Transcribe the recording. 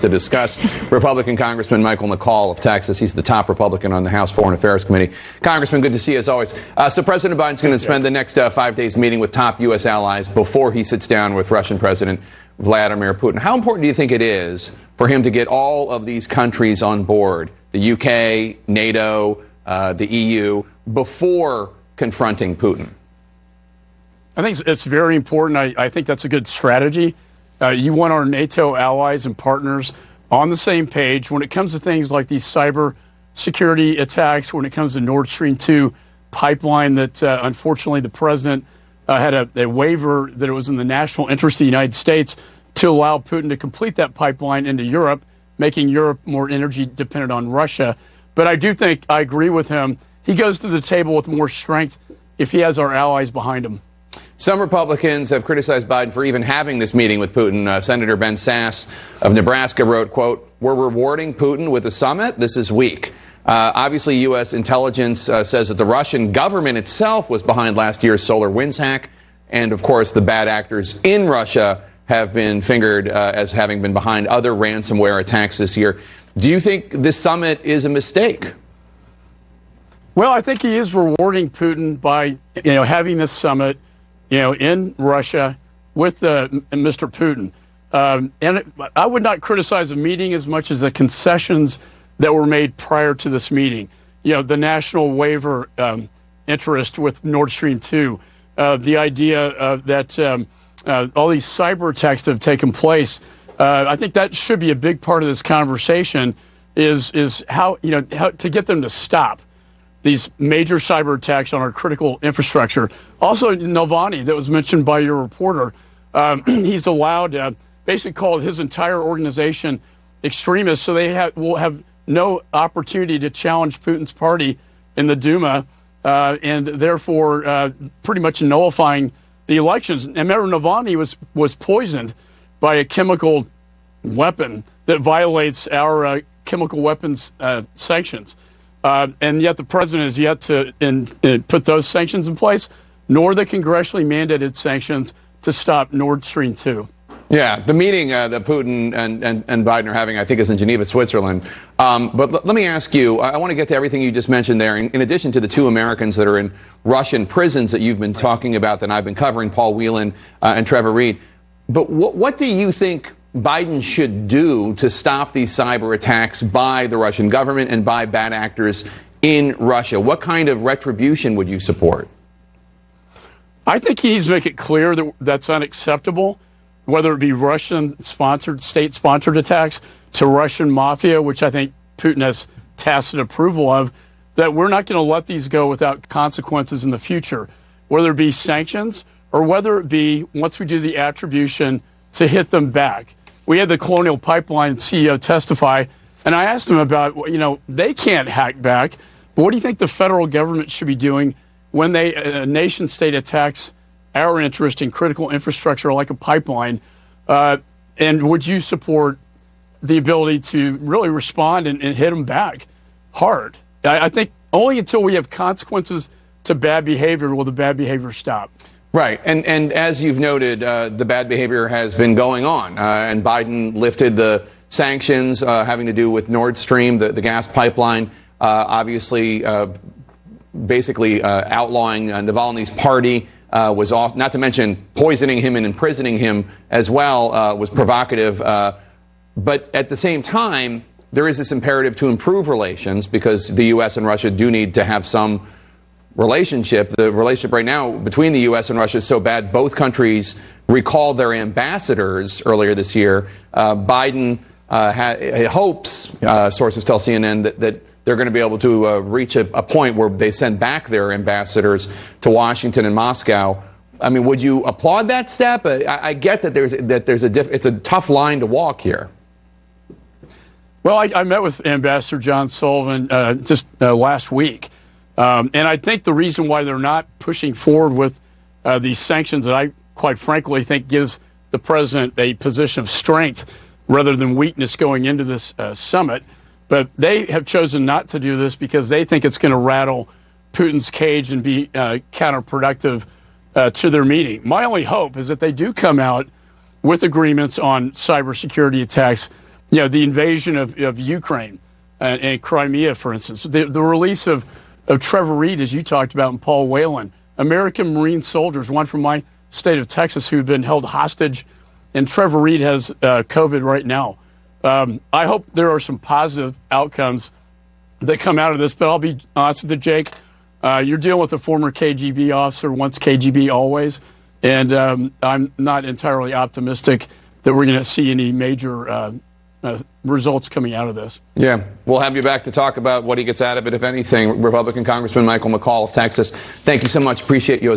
to discuss Republican Congressman Michael McCaul of Texas. He's the top Republican on the House Foreign Affairs Committee. Congressman, good to see you as always. So President Biden's going to spend the next 5 days meeting with top U.S. allies before he sits down with Russian President Vladimir Putin. How important do you think it is for him to get all of these countries on board, the UK, NATO, the EU, before confronting Putin? I think it's very important. I think that's a good strategy. You want our NATO allies and partners on the same page when it comes to things like these cyber security attacks, when it comes to Nord Stream 2 pipeline that unfortunately the president had a waiver that it was in the national interest of the United States to allow Putin to complete that pipeline into Europe, making Europe more energy dependent on Russia. But I do think I agree with him. He goes to the table with more strength if he has our allies behind him. Some Republicans have criticized Biden for even having this meeting with Putin. Senator Ben Sasse of Nebraska wrote, quote, "We're rewarding Putin with a summit. This is weak." Obviously, U.S. intelligence says that the Russian government itself was behind last year's SolarWinds hack. And, of course, the bad actors in Russia have been fingered as having been behind other ransomware attacks this year. Do you think this summit is a mistake? Well, I think he is rewarding Putin by, having this summit, in Russia with Mr. Putin. And I would not criticize the meeting as much as the concessions that were made prior to this meeting. The national waiver interest with Nord Stream 2, the idea that all these cyber attacks that have taken place. I think that should be a big part of this conversation is how to get them to stop these major cyber attacks on our critical infrastructure. Also, Navalny, that was mentioned by your reporter, he's allowed, basically called his entire organization extremists, so they will have no opportunity to challenge Putin's party in the Duma, and therefore pretty much nullifying the elections. And remember, Navalny was poisoned by a chemical weapon that violates our chemical weapons sanctions. And yet the president has yet to put those sanctions in place, nor the congressionally mandated sanctions to stop Nord Stream 2. Yeah, the meeting that Putin and Biden are having, I think, is in Geneva, Switzerland. But let me ask you, I want to get to everything you just mentioned there. In addition to the two Americans that are in Russian prisons that you've been talking about, that I've been covering, Paul Whelan and Trevor Reed. But what do you think Biden should do to stop these cyber attacks by the Russian government and by bad actors in Russia? What kind of retribution would you support? I think he needs to make it clear that that's unacceptable, whether it be Russian-sponsored, state-sponsored attacks to Russian mafia, which I think Putin has tacit approval of, that we're not going to let these go without consequences in the future, whether it be sanctions or whether it be, once we do the attribution, to hit them back. We had the Colonial Pipeline CEO testify, and I asked him about, they can't hack back, but what do you think the federal government should be doing when a nation state attacks our interest in critical infrastructure like a pipeline? And would you support the ability to really respond and hit them back hard? I think only until we have consequences to bad behavior will the bad behavior stop. Right. And as you've noted, the bad behavior has been going on. And Biden lifted the sanctions having to do with Nord Stream, the gas pipeline, obviously basically outlawing Navalny's party. Was off, not to mention poisoning him and imprisoning him as well, was provocative. But at the same time, there is this imperative to improve relations because the U.S. and Russia do need to have some relationship. The relationship right now between the U.S. and Russia is so bad, both countries recalled their ambassadors earlier this year. Biden hopes, sources tell CNN, that they're going to be able to reach a point where they send back their ambassadors to Washington and Moscow. I mean, would you applaud that step? I get that it's a tough line to walk here. Well, I met with Ambassador John Sullivan just last week, and I think the reason why they're not pushing forward with these sanctions that I, quite frankly, think gives the president a position of strength rather than weakness going into this summit. But they have chosen not to do this because they think it's going to rattle Putin's cage and be counterproductive to their meeting. My only hope is that they do come out with agreements on cybersecurity attacks the invasion of Ukraine and Crimea, for instance. The release of Trevor Reed, as you talked about, and Paul Whelan, American Marine soldiers, one from my state of Texas, who've been held hostage, and Trevor Reed has COVID right now. I hope there are some positive outcomes that come out of this, but I'll be honest with you, Jake. You're dealing with a former KGB officer, once KGB, always, and I'm not entirely optimistic that we're going to see any major results coming out of this. Yeah, we'll have you back to talk about what he gets out of it, if anything. Republican Congressman Michael McCaul of Texas, thank you so much. Appreciate you as always.